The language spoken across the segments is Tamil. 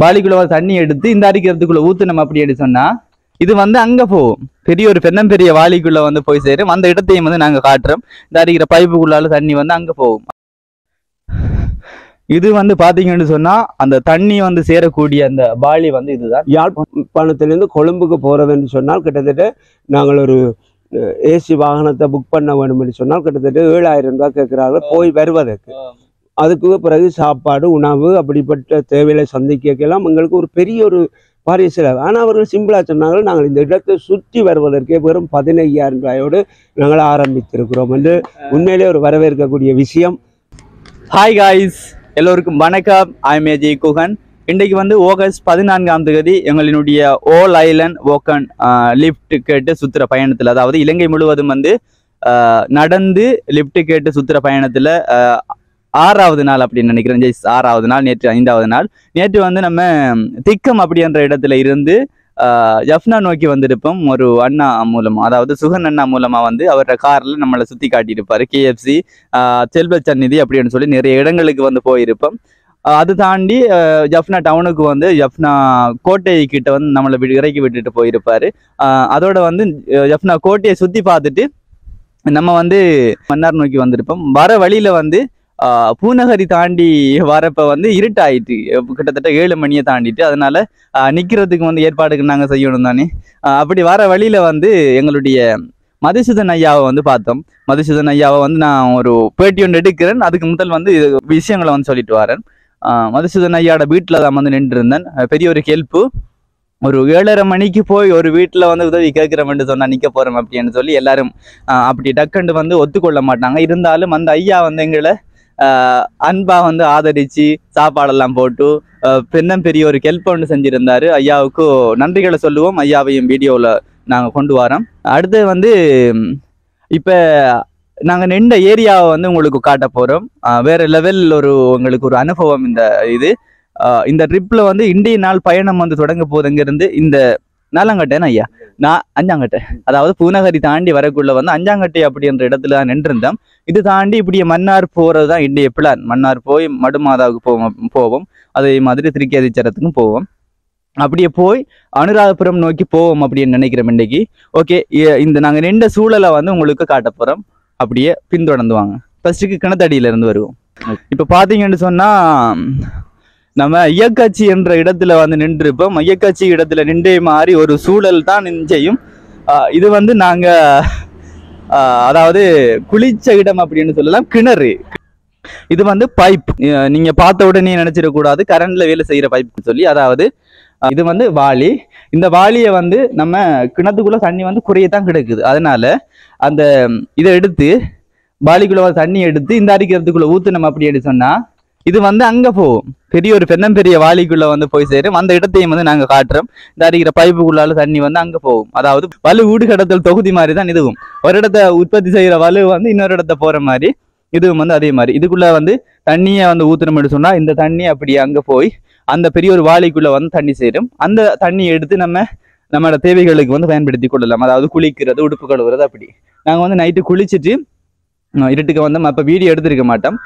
பாலிக்குள்ள தண்ணி எடுத்து இந்த அரிக்கிறதுக்குள்ள ஊத்துனோம் அப்படின்னு சொன்னா இது வந்து அங்க போகும். பெரிய ஒரு பெரிய வாளிக்குள்ள வந்து போய் சேரும். அந்த இடத்தையும் வந்து நாங்க காட்டுறோம். இந்த அரிக்கிற பைப்புக்குள்ளால தண்ணி வந்து அங்க போகும். இது வந்து பாத்தீங்கன்னு சொன்னா அந்த தண்ணி வந்து சேரக்கூடிய அந்த பாலி வந்து இதுதான். யாழ்ப்பாணத்திலிருந்து கொழும்புக்கு போறதுன்னு சொன்னால் கிட்டத்தட்ட நாங்கள் ஒரு ஏசி வாகனத்தை புக் பண்ண வேண்டும் என்று சொன்னால் கிட்டத்தட்ட 7000 ரூபாய் கேட்கிறார்கள் போய் வருவதற்கு. அதுக்கு பிறகு சாப்பாடு உணவு அப்படிப்பட்ட தேவைகளை சந்திக்கலாம் எங்களுக்கு ஒரு பெரிய ஒரு பாரிய செலவு. ஆனால் அவர்கள் சிம்பிளா சொன்னாங்க நாங்கள் இந்த இடத்தை சுற்றி வருவதற்கே வெறும் 15,000 ரூபாயோடு நாங்கள் ஆரம்பித்திருக்கிறோம் என்று உண்மையிலே ஒரு வரவேற்கக்கூடிய விஷயம். ஹாய் காய்ஸ், எல்லோருக்கும் வணக்கம். I'm A G Guhan. இன்றைக்கு வந்து ஆகஸ்ட் 14ஆம் தேதி எங்களினுடைய ஓல் ஐலண்ட் வோக்கன் லிஃப்ட் கேட்டு சுற்றுற பயணத்தில், அதாவது இலங்கை முழுவதும் வந்து நடந்து லிஃப்ட் கேட்டு சுற்றுற பயணத்தில் 6வது நாள் அப்படின்னு நினைக்கிறேன். 6வது நாள், நேற்று 5வது நாள். நேற்று வந்து நம்ம திக்கம் அப்படின்ற இடத்துல இருந்து ஜஃப்னா நோக்கி வந்திருப்போம். ஒரு அண்ணா மூலமா, அதாவது சுகன் அண்ணா மூலமா வந்து அவரோட கார்ல நம்மளை சுத்தி காட்டியிருப்பாரு. KFC, செல்வ சந்நிதி அப்படின்னு சொல்லி நிறைய இடங்களுக்கு வந்து போயிருப்போம். அது தாண்டி ஜஃப்னா டவுனுக்கு வந்து ஜஃப்னா கோட்டை கிட்ட வந்து நம்மளை இறக்கி விட்டுட்டு போயிருப்பாரு. அதோட வந்து ஜஃப்னா கோட்டையை சுத்தி பார்த்துட்டு நம்ம வந்து மன்னார் நோக்கி வந்திருப்போம். வர வழியில வந்து பூநகரி தாண்டி வரப்ப வந்து இருட்டாயிட்டு, கிட்டத்தட்ட 7 மணியை தாண்டிட்டு. அதனால நிக்கிறதுக்கு வந்து ஏற்பாடுக்கு நாங்க செய்யணும் தானே. அப்படி வர வழியில வந்து எங்களுடைய மதுசூதன் ஐயாவை வந்து பார்த்தோம். மதுசூதன் ஐயாவை வந்து நான் ஒரு பேட்டி ஒன்று எடுக்கிறேன். அதுக்கு முதல் வந்து விஷயங்களை வந்து சொல்லிட்டு வரேன். மதுசூதன் ஐயாவோட வீட்டில் தான் வந்து நின்று இருந்தேன். பெரிய ஒரு ஹெல்ப்பு. ஒரு 7:30 மணிக்கு போய் ஒரு வீட்டில் வந்து உதவி கேட்குறோம்னு சொன்னால் நிற்க போகிறோம் அப்படின்னு சொல்லி எல்லாரும் அப்படி டக்குண்டு வந்து ஒத்துக்கொள்ள மாட்டாங்க. இருந்தாலும் அந்த ஐயா வந்து எங்களை அன்பா வந்து ஆதரிச்சு சாப்பாடெல்லாம் போட்டு பெரிய ஒரு ஹெல்ப் ஒன்று செஞ்சிருந்தாரு. ஐயாவுக்கு நன்றிகளை சொல்லுவோம். ஐயாவையும் வீடியோவில் நாங்கள் கொண்டு வரோம். அடுத்து வந்து இப்போ நாங்கள் நின்ற ஏரியாவை வந்து உங்களுக்கு காட்ட போகிறோம். வேற லெவல் உங்களுக்கு ஒரு அனுபவம். இந்த ட்ரிப்ல வந்து இந்திய நாள் பயணம் வந்து தொடங்க போகுது. இங்கிருந்து இந்த நாலாங்கட்டைன்னு ஐயா, நான் அஞ்சாங்கட்டை, அதாவது பூநகரி தாண்டி வரக்குள்ள வந்து அஞ்சாங்கட்டை அப்படின்ற இடத்துல தான் நின்றுருந்தோம். இது தாண்டி இப்படியே மன்னார் போறது தான் இந்திய பிளான். மன்னார் போய் மடுமாதாவுக்கு போவோம். அதே மாதிரி திருக்கேதீச்சரத்துக்கும் போவோம். அப்படியே போய் அனுராதபுரம் நோக்கி போவோம் அப்படின்னு நினைக்கிறோம் இன்னைக்கு. ஓகே, இந்த நாங்கள் நின்ற சூழலை வந்து உங்களுக்கு காட்ட போறோம். அப்படியே பின்தொடர்ந்து வாங்க. ஃபர்ஸ்ட்டுக்கு கிணத்தடியில இருந்து வருவோம். இப்போ பார்த்தீங்கன்னு சொன்னா நம்ம ஐயக்காட்சி என்ற இடத்துல வந்து நின்றுருப்போம். ஐயக்காட்சி இடத்துல நின்றே மாதிரி ஒரு சூழல் தான் நிச்சயம். இது வந்து நாங்க அதாவது குளிச்ச இடம் அப்படின்னு சொல்லலாம். கிணறு. இது வந்து பைப். நீங்க பார்த்த உடனே நினைச்சிடக்கூடாது கரண்ட்ல வேலை செய்யற பைப்னு சொல்லி. அதாவது இது வந்து வாளி. இந்த வாளியை வந்து நம்ம கிணத்துக்குள்ள தண்ணி வந்து குறையத்தான் கிடக்குது. அதனால அந்த இதை எடுத்து வாளிக்குள்ள தண்ணி எடுத்து இந்த அரிக்கிறதுக்குள்ள ஊத்துனோம் அப்படின்னு சொன்னா இது வந்து அங்க போகும். பெரிய ஒரு பெரிய வாளிக்குள்ள வந்து போய் சேரும். அந்த இடத்தையும் வந்து நாங்க காட்டுறோம். இந்த அரிக்கிற பைப்புக்குள்ளால தண்ணி வந்து அங்க போகும். அதாவது வலு வீடு கடத்தல் தொகுதி மாதிரி தான் இதுவும். ஒரு இடத்த உற்பத்தி செய்யற வலு வந்து இன்னொரு இடத்த போற மாதிரி இதுவும் வந்து அதே மாதிரி. இதுக்குள்ள வந்து தண்ணியை வந்து ஊத்துனோம்னு சொன்னா இந்த தண்ணி அப்படியே அங்க போய் அந்த பெரிய ஒரு வாளிக்குள்ள வந்து தண்ணி சேரும். அந்த தண்ணியை எடுத்து நம்மளோட தேவைகளுக்கு வந்து பயன்படுத்தி கொள்ளலாம். அதாவது குளிக்கிறது, உடுப்பு கழுவுறது. அப்படி நாங்க வந்து நைட்டு குளிச்சுட்டு இருட்டுக்கு வந்து அப்போ வீடியோ எடுத்திருக்க மாட்டோம்.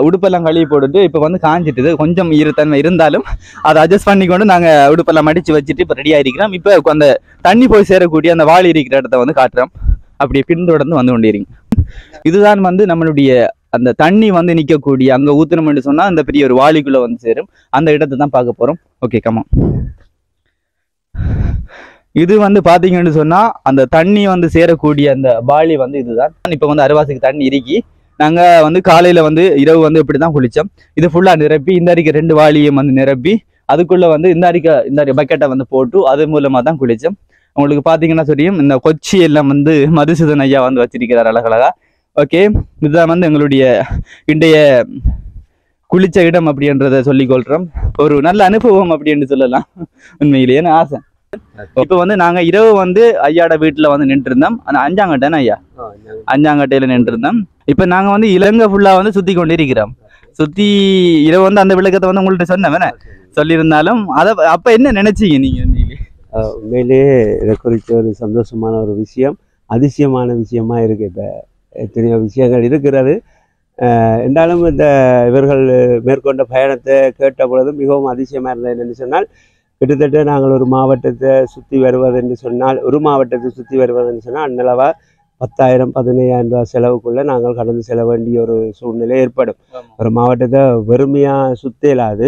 உடுப்பெல்லாம் கழுவி போட்டுட்டு இப்போ வந்து காஞ்சிட்டுது. கொஞ்சம் ஈரத்தன்மை இருந்தாலும் அதை அட்ஜஸ்ட் பண்ணிக்கொண்டு நாங்கள் உடுப்பெல்லாம் மடித்து வச்சுட்டு இப்போ ரெடியாக இருக்கிறோம். இப்போ அந்த தண்ணி போய் சேரக்கூடிய அந்த வாளி இருக்கிற இடத்த வந்து காட்டுறோம். அப்படியே பின்தொடர்ந்து வந்து கொண்டிருங்க. இதுதான் வந்து நம்மளுடைய அந்த தண்ணி வந்து நிற்கக்கூடிய அங்கே ஊத்துனோம்னு சொன்னால் அந்த பெரிய ஒரு வாளிக்குள்ளே வந்து சேரும். அந்த இடத்தை தான் பார்க்க போகிறோம். Okay, comma. இது வந்து பாத்தீங்கன்னு சொன்னா அந்த தண்ணி வந்து சேரக்கூடிய அந்த பாலி வந்து இதுதான். இப்ப வந்து அரைவாசிக்கு தண்ணி இறுக்கி நாங்க வந்து காலையில வந்து இரவு வந்து இப்படிதான் குளிச்சோம். இது ஃபுல்லா நிரப்பி இந்த அரிக்க 2 வாளியும் வந்து நிரப்பி அதுக்குள்ள வந்து இந்த பக்கெட்டை வந்து போட்டு அது மூலமா தான் குளிச்சோம். உங்களுக்கு பாத்தீங்கன்னா தெரியும், இந்த கொச்சி எல்லாம் வந்து மதுசூதன் ஐயா வந்து வச்சிருக்கிறார் அழகழகா. ஓகே, இதுதான் வந்து எங்களுடைய இன்றைய குளிச்ச இடம் அப்படின்றத சொல்லிக்கொள்றோம். ஒரு நல்ல அனுபவம் அப்படின்னு சொல்லலாம் உண்மையிலேயே ஆசை. இப்ப வந்து நாங்க இரவு வந்து ஐயாட வீட்டுல வந்து நின்று இருந்தோம். ஆனா அஞ்சாங்கட்டைன்னு ஐயா, அஞ்சாங்கட்டையில நின்று இருந்தோம். இப்ப நாங்க வந்து இலங்கை ஃபுல்லா வந்து சுத்தி கொண்டு இருக்கிறோம். சுத்தி இரவு வந்து அந்த விளக்கத்தை வந்து உங்கள்ட்ட சொன்னேன் சொல்லியிருந்தாலும் அதை அப்ப என்ன நினைச்சீங்க நீங்க? உண்மையிலேயே இதை குறித்த ஒரு சந்தோஷமான ஒரு விஷயம், அதிசயமான விஷயமா இருக்கு. இப்ப எத்தனையோ விஷயங்கள் இருக்கிறது. என்றாலும் இந்த இவர்கள் மேற்கொண்ட பயணத்தை கேட்ட பொழுது மிகவும் அதிசயமாக இருந்தது. என்னென்னு சொன்னால் கிட்டத்தட்ட நாங்கள் ஒரு மாவட்டத்தை சுற்றி வருவது என்று சொன்னால் அந்நிலவா 10,000 15,000 ரூபா செலவுக்குள்ளே நாங்கள் கடந்து செல்ல வேண்டிய ஒரு சூழ்நிலை ஏற்படும். ஒரு மாவட்டத்தை வெறுமையாக சுற்ற இயலாது.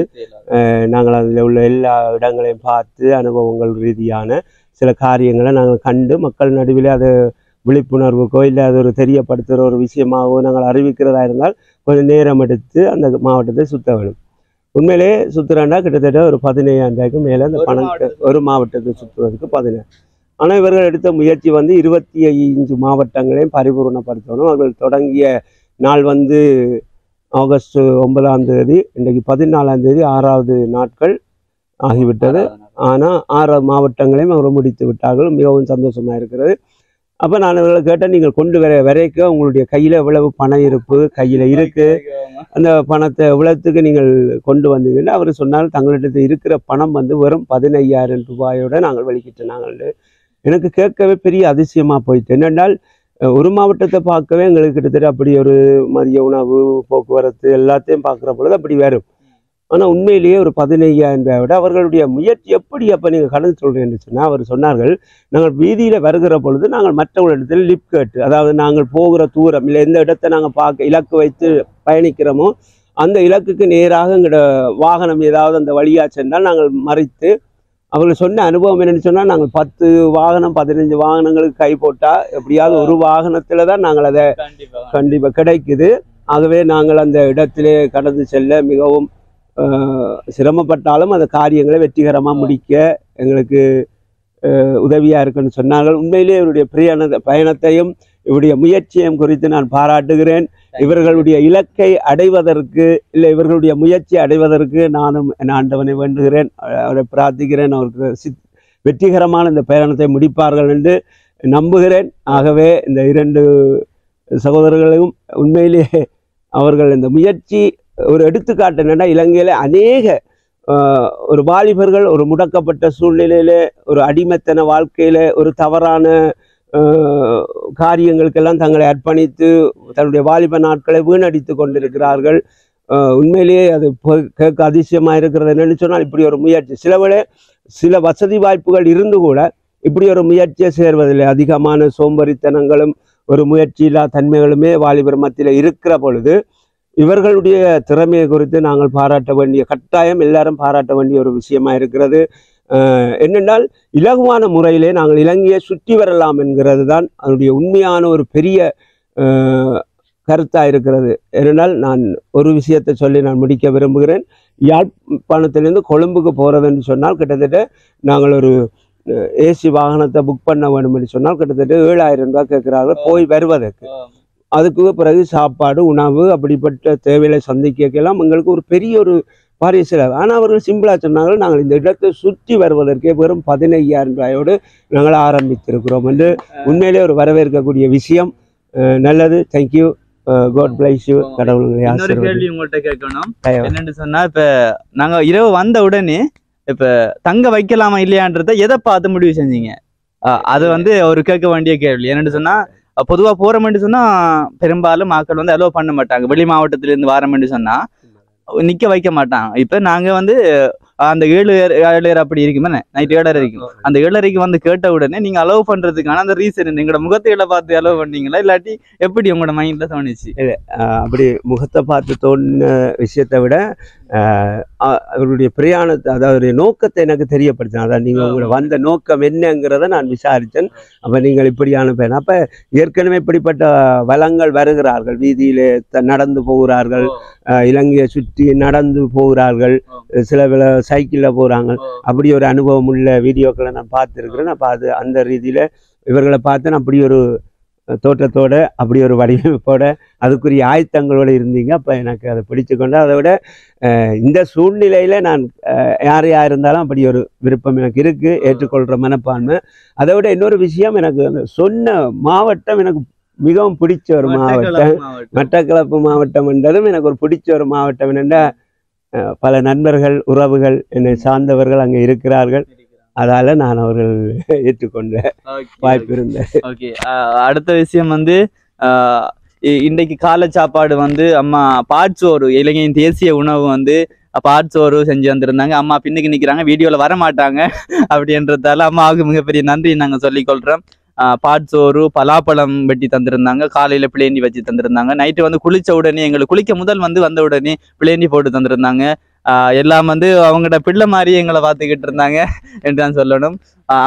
நாங்கள் அதில் உள்ள எல்லா இடங்களையும் பார்த்து அனுபவங்கள் ரீதியான சில காரியங்களை நாங்கள் கண்டு மக்கள் நடுவில் அதை விழிப்புணர்வுக்கோ இல்லை அது ஒரு தெரியப்படுத்துகிற ஒரு விஷயமாகவோ நாங்கள் அறிவிக்கிறதா இருந்தால் கொஞ்சம் நேரம் எடுத்து அந்த மாவட்டத்தை சுற்ற வேணும். உண்மையிலே சுற்றுறாண்டா கிட்டத்தட்ட ஒரு 15,000 ரூபாய்க்கு மேலே அந்த பணத்தை ஒரு மாவட்டத்தை சுற்றுவதற்கு 15,000. ஆனால் இவர்கள் எடுத்த முயற்சி 25 மாவட்டங்களையும் பரிபூர்ணப்படுத்தணும். அவர்கள் தொடங்கிய நாள் ஆகஸ்ட் 9ஆம் தேதி, இன்றைக்கு 14ஆம் தேதி, 6வது நாட்கள் ஆகிவிட்டது. ஆனால் 6 மாவட்டங்களையும் அவர்கள் முடித்து விட்டார்கள். மிகவும் சந்தோஷமாக இருக்கிறது. அப்போ நான் இவர்களை கேட்டேன், நீங்கள் கொண்டு வரைக்கும் உங்களுடைய கையில் எவ்வளவு பணம் இருப்பு கையில் இருக்குது, அந்த பணத்தை எவ்வளவுக்கு நீங்கள் கொண்டு வந்தீங்கன்னா அவர் சொன்னால் தங்களிடத்தில் இருக்கிற பணம் வெறும் 15,000 ரூபாயோட நாங்கள் வெளிக்கிட்டு நாங்கள். எனக்கு கேட்கவே பெரிய அதிசயமாக போயிட்டு. என்னென்றால் ஒரு மாவட்டத்தை பார்க்கவே எங்களுக்கு கிட்டத்தட்ட அப்படி ஒரு மதிய உணவு போக்குவரத்து எல்லாத்தையும் பார்க்குற பொழுது அப்படி வரும். ஆனால் உண்மையிலேயே ஒரு 15,000 ரூபாயோட அவர்களுடைய முயற்சி எப்படி அப்போ நீங்கள் கடன் சொல்கிறேன்னு சொன்னால் அவர் சொன்னார்கள், நாங்கள் வீதியில் வருகிற பொழுது நாங்கள் மற்றவர்களிடத்தில் லிப் கேட்டு, அதாவது நாங்கள் போகிற தூரம் இல்லை எந்த இடத்தை நாங்கள் இலக்கு வைத்து பயணிக்கிறோமோ அந்த இலக்குக்கு நேராக எங்களோட வாகனம் ஏதாவது அந்த வழியாக சென்றால் நாங்கள் மறைத்து, அவர்கள் சொன்ன அனுபவம் என்னென்னு சொன்னால் நாங்கள் 10 வாகனம் 15 வாகனங்களுக்கு கை போட்டால் எப்படியாவது ஒரு வாகனத்தில் தான் நாங்கள் அதை கண்டிப்பாக கிடைக்குது. ஆகவே நாங்கள் அந்த இடத்திலே கடந்து செல்ல மிகவும் சிரமப்பட்டாலும் அந்த காரியங்களை வெற்றிகரமாக முடிக்க எங்களுக்கு உதவியாக இருக்குன்னு சொன்னார்கள். உண்மையிலே இவருடைய பயணத்தையும் இவருடைய முயற்சியையும் குறித்து நான் பாராட்டுகிறேன். இவர்களுடைய இலக்கை அடைவதற்கு இல்லை இவர்களுடைய முயற்சி அடைவதற்கு நானும் என் ஆண்டவனை வேண்டுகிறேன், அவரை பிரார்த்திக்கிறேன். அவருக்கு வெற்றிகரமான இந்த பயணத்தை முடிப்பார்கள் என்று நம்புகிறேன். ஆகவே இந்த 2 சகோதரர்களையும் உண்மையிலேயே அவர்கள் இந்த முயற்சி ஒரு எடுத்துக்காட்டு. என்னென்னா இலங்கையில் அநேக ஒரு வாலிபர்கள் ஒரு முடக்கப்பட்ட சூழ்நிலையில் ஒரு அடிமைத்தன வாழ்க்கையில் ஒரு தவறான காரியங்களுக்கெல்லாம் தங்களை அர்ப்பணித்து தன்னுடைய வாலிப நாட்களை வீணடித்து கொண்டிருக்கிறார்கள். உண்மையிலேயே அது கேட்க அதிசயமாக இருக்கிறது. என்னென்னு சொன்னால் இப்படி ஒரு முயற்சி சில வசதி வாய்ப்புகள் இருந்து கூட இப்படி ஒரு முயற்சியை சேர்வதில்லை. அதிகமான சோம்பரித்தனங்களும் ஒரு முயற்சியில்லா தன்மைகளுமே வாலிபர் மத்தியில் இருக்கிற பொழுது இவர்களுடைய திறமையை குறித்து நாங்கள் பாராட்ட வேண்டிய கட்டாயம் எல்லாரும் பாராட்ட வேண்டிய ஒரு விஷயமா இருக்கிறது. என்னென்றால் இலகுவான முறையிலே நாங்கள் இலங்கையை சுற்றி வரலாம் என்கிறது தான் அதனுடைய உண்மையான ஒரு பெரிய கருத்தாக இருக்கிறது. ஏனென்றால் நான் ஒரு விஷயத்தை சொல்லி நான் முடிக்க விரும்புகிறேன். யாழ்ப்பாணத்திலிருந்து கொழும்புக்கு போகிறதுன்னு சொன்னால் கிட்டத்தட்ட நாங்கள் ஒரு ஏசி வாகனத்தை புக் பண்ண வேண்டும் என்று சொன்னால் கிட்டத்தட்ட 7,000 ரூபாய் கேட்குறாங்க போய் வருவதற்கு. அதுக்கு பிறகு சாப்பாடு உணவு அப்படிப்பட்ட தேவைகளை சந்திக்கலாம் எங்களுக்கு ஒரு பெரிய ஒரு பாரிய செலவு. ஆனால் அவர்கள் சிம்பிளாக சொன்னார்கள், நாங்கள் இந்த இடத்தை சுற்றி வருவதற்கே வெறும் 15,000 ரூபாயோடு நாங்கள் ஆரம்பித்திருக்கிறோம் என்று. உண்மையிலே ஒரு வரவேற்கக்கூடிய விஷயம். நல்லது, தேங்க்யூ, காட் பிளஸ் யூ. கடவுள்களை இன்னொரு கேள்வி உங்கள்கிட்ட கேட்கணும். என்னன்னு சொன்னா, இப்ப நாங்க இரவு வந்த உடனே இப்ப தங்க வைக்கலாமா இல்லையான்றத எதை பார்த்து முடிவு செஞ்சீங்க? அது ஒரு கேட்க வேண்டிய கேள்வி. என்னன்னு சொன்னா, பொதுவா போறோம்னு சொன்னா பெரும்பாலும் மக்கள் அலோவ் பண்ண மாட்டாங்க. வெளி மாவட்டத்துல இருந்து வாரம்னு சொன்னா நிக்க வைக்க மாட்டாங்க. இப்ப நாங்க அந்த 7 அப்படி இருக்குமே, நைட் 7:30 இருக்கும். அந்த 7:30 கேட்ட உடனே நீங்க அலோவ் பண்றதுக்கான அந்த ரீசன் எங்களோட முகத்தைகளை பார்த்து அலோவ் பண்ணீங்களா, இல்லாட்டி எப்படி உங்களோட மைண்ட்ல தோணுச்சு? அப்படி முகத்தை பார்த்து தோணுன விஷயத்தை விட அவருடைய பிரயாணத்தை, அதாவது நோக்கத்தை எனக்கு தெரியப்படுத்தினேன். அதாவது நீங்கள் உங்களோட வந்த நோக்கம் என்னங்கிறத நான் விசாரித்தேன். அப்போ நீங்கள் இப்படியான பயணம், அப்போ ஏற்கனவே இப்படிப்பட்ட வளங்கள் வருகிறார்கள், வீதியிலே நடந்து போகிறார்கள், இலங்கையை சுற்றி நடந்து போகிறார்கள், சில சைக்கிளில் போகிறாங்க. அப்படி ஒரு அனுபவம் உள்ள வீடியோக்களை நான் பார்த்துருக்குறேன். அப்போ அந்த ரீதியில் இவர்களை பார்த்து அப்படி ஒரு தோற்றத்தோட அப்படி ஒரு வடிவமைப்போட அதுக்குரிய ஆயத்தங்களோடு இருந்தீங்க. அப்போ எனக்கு அதை பிடிச்சு கொண்டு, அதை விட இந்த சூழ்நிலையில் நான் யாரையாக இருந்தாலும் அப்படி ஒரு விருப்பம் எனக்கு இருக்குது, ஏற்றுக்கொள்கிற மனப்பான்மை. அதை விட இன்னொரு விஷயம், எனக்கு அந்த சொன்ன மாவட்டம் எனக்கு மிகவும் பிடிச்ச ஒரு மாவட்டம். மட்டக்களப்பு மாவட்டம் என்றதும் எனக்கு ஒரு பிடிச்ச ஒரு மாவட்டம். என்னென்னா பல நண்பர்கள் உறவுகள் என்னை சார்ந்தவர்கள் அங்கே இருக்கிறார்கள். அதால நான் அவர்கள் ஏற்றுக்கொண்ட வாய்ப்பு இருந்தேன். ஓகே, அடுத்த விஷயம் இன்றைக்கு காலை சாப்பாடு வந்து அம்மா பாட்சோறு, இலங்கையின் தேசிய உணவு வந்து பாட்சோறு செஞ்சு வந்திருந்தாங்க. அம்மா பின்னுக்கு நிற்கிறாங்க, வீடியோவில் வர மாட்டாங்க அப்படின்றதால அம்மாவுக்கு மிகப்பெரிய நன்றி நாங்கள் சொல்லிக்கொள்கிறோம். பாட்சோறு, பலாப்பழம் வெட்டி தந்திருந்தாங்க, காலையில் பிளேண்டி வச்சு தந்திருந்தாங்க. நைட்டு வந்து குளிச்ச உடனே எங்களுக்கு குளிக்க முதல் வந்து வந்த உடனே பிளேண்டி போட்டு தந்திருந்தாங்க. எல்லாம் வந்து அவங்களோட பிள்ளை மாதிரி எங்களை பார்த்துக்கிட்டு இருந்தாங்க என்று தான் சொல்லணும்.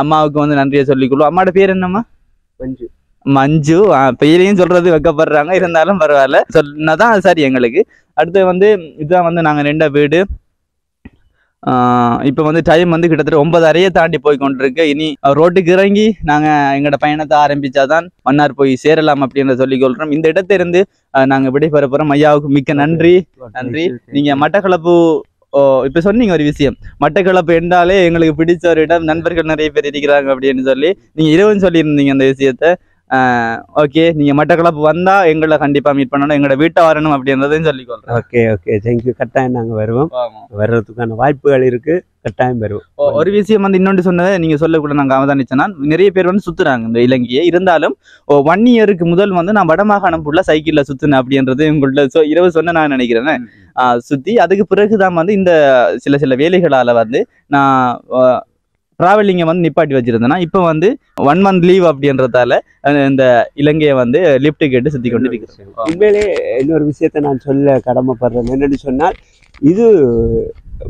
அம்மாவுக்கு வந்து நன்றியை சொல்லிக்கொள்ளும். அம்மாவோட பேர் என்னம்மா? மஞ்சு. மஞ்சு. பெயரையும் சொல்றது வைக்கப்படுறாங்க, இருந்தாலும் பரவாயில்ல, சொன்னதான் சரி எங்களுக்கு. அடுத்து வந்து இதுதான் வந்து நாங்கள் நின்ற வீடு. இப்போ வந்து டைம் வந்து கிட்டத்தட்ட 9:30 தாண்டி போய் கொண்டிருக்கு. இனி ரோட்டுக்கு இறங்கி நாங்கள் எங்களோட பயணத்தை ஆரம்பிச்சாதான் மன்னார் போய் சேரலாம் அப்படின்னு சொல்லிக்கொள்கிறோம். இந்த இடத்திலிருந்து நாங்கள் விடைபெற போகிறோம். ஐயாவுக்கு மிக்க நன்றி. நன்றி. நீங்கள் மட்டக்களப்பு இப்போ சொன்னீங்க ஒரு விஷயம், மட்டக்களப்பு என்றாலே எங்களுக்கு பிடிச்ச ஒரு இடம், நண்பர்கள் நிறைய பேர் இருக்கிறாங்க அப்படின்னு சொல்லி நீங்கள் இரவும் சொல்லியிருந்தீங்க அந்த விஷயத்த. ஓகே, நீங்க மட்டக்களப்பு வந்தா எங்களை கண்டிப்பா மீட் பண்ணணும், எங்களோட வீட்டை வரணும் அப்படின்றதையும் சொல்லிக்கொள்றேன். Okay okay, thank you. கட்டாயம் நாங்கள் வருவோம், வர்றதுக்கான வாய்ப்புகள் இருக்கு, கட்டாயம் வருவோம். ஒரு விஷயம் வந்து இன்னொன்று சொன்னதை நீங்க சொல்லக்கூட நாங்கள் அவதானிச்சோன்னா, நிறைய பேர் வந்து சுத்துறாங்க இந்த இலங்கையை. இருந்தாலும் 1 இயருக்கு முதல் வந்து நான் வடமாகாணம் ஃபுல்லாக சைக்கிளில் சுற்றுனேன் அப்படின்றது உங்கள்ட்ட இரவு சொன்ன நான் நினைக்கிறேன். சுற்றி அதுக்கு பிறகுதான் வந்து இந்த சில வேலைகளால் வந்து நான் டிராவலிங்கை வந்து நிப்பாட்டி வச்சிருந்தேன்னா, இப்போ வந்து 1 month லீவ் அப்படின்றதால இந்த இலங்கையை வந்து லிஃப்ட் கேட்டு சுற்றி கொண்டு இருக்கிறேன். உண்மையிலே இன்னொரு விஷயத்தை நான் சொல்ல கடமைப்படுறேன். என்னன்னு சொன்னால், இது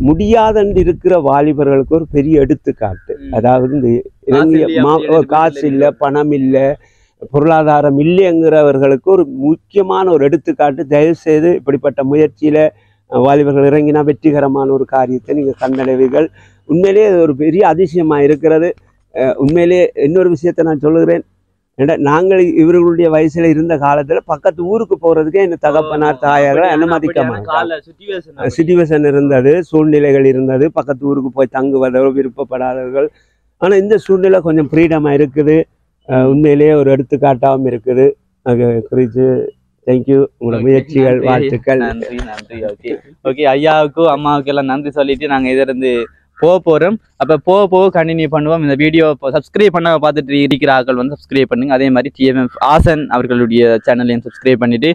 முடியாதண்டு இருக்கிற வாலிபர்களுக்கு ஒரு பெரிய எடுத்துக்காட்டு. அதாவது இந்த இலங்கை காசு இல்லை, பணம் இல்லை, பொருளாதாரம் இல்லைங்கிறவர்களுக்கு ஒரு முக்கியமான ஒரு எடுத்துக்காட்டு. தயவு செய்து இப்படிப்பட்ட முயற்சியில வாலிபர்கள் இறங்கினா வெற்றிகரமான ஒரு காரியத்தை நீங்கள் கண்டடைவீர்கள். உண்மையிலே ஒரு பெரிய அதிசயமாக இருக்கிறது. உண்மையிலே இன்னொரு விஷயத்தை நான் சொல்லுகிறேன். நாங்கள் இவர்களுடைய வயசுல இருந்த காலத்துல பக்கத்து ஊருக்கு போறதுக்கே இந்த தகப்பனார் தாயார்கள் அனுமதிக்க மாட்டாங்க. சிச்சுவேஷன் இருந்தது, சூழ்நிலைகள் இருந்தது, பக்கத்து ஊருக்கு போய் தங்குவதோ விருப்பப்படாதவர்கள். ஆனா இந்த சூழ்நிலை கொஞ்சம் ஃப்ரீடமா இருக்குது. உண்மையிலேயே ஒரு எடுத்துக்காட்டாகவும் இருக்குது. அது குறித்து தேங்க்யூ. உங்களோட முயற்சிகள், வாழ்த்துக்கள். நன்றி நன்றி. ஓகே ஓகே, ஐயாவுக்கும் அம்மாவுக்கு எல்லாம் நன்றி சொல்லிட்டு நாங்கள் இதிலிருந்து போகிறோம். அப்போ போக கண்டினியூ பண்ணுவோம். இந்த வீடியோ சப்ஸ்கிரைப் பண்ண பார்த்துட்டு இருக்கிற ஆட்கள் வந்து சப்ஸ்கிரைப் பண்ணுங்க. அதே மாதிரி TMF ஆசன் அவர்களுடைய சேனலையும் சப்ஸ்கிரைப் பண்ணிட்டு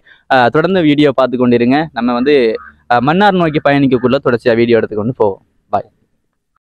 தொடர்ந்து வீடியோ பார்த்து கொண்டிருங்க. நம்ம வந்து மன்னார் நோக்கி பயணிக்கக்குள்ள தொடர்ச்சியாக வீடியோ எடுத்துக்கொண்டு போவோம்.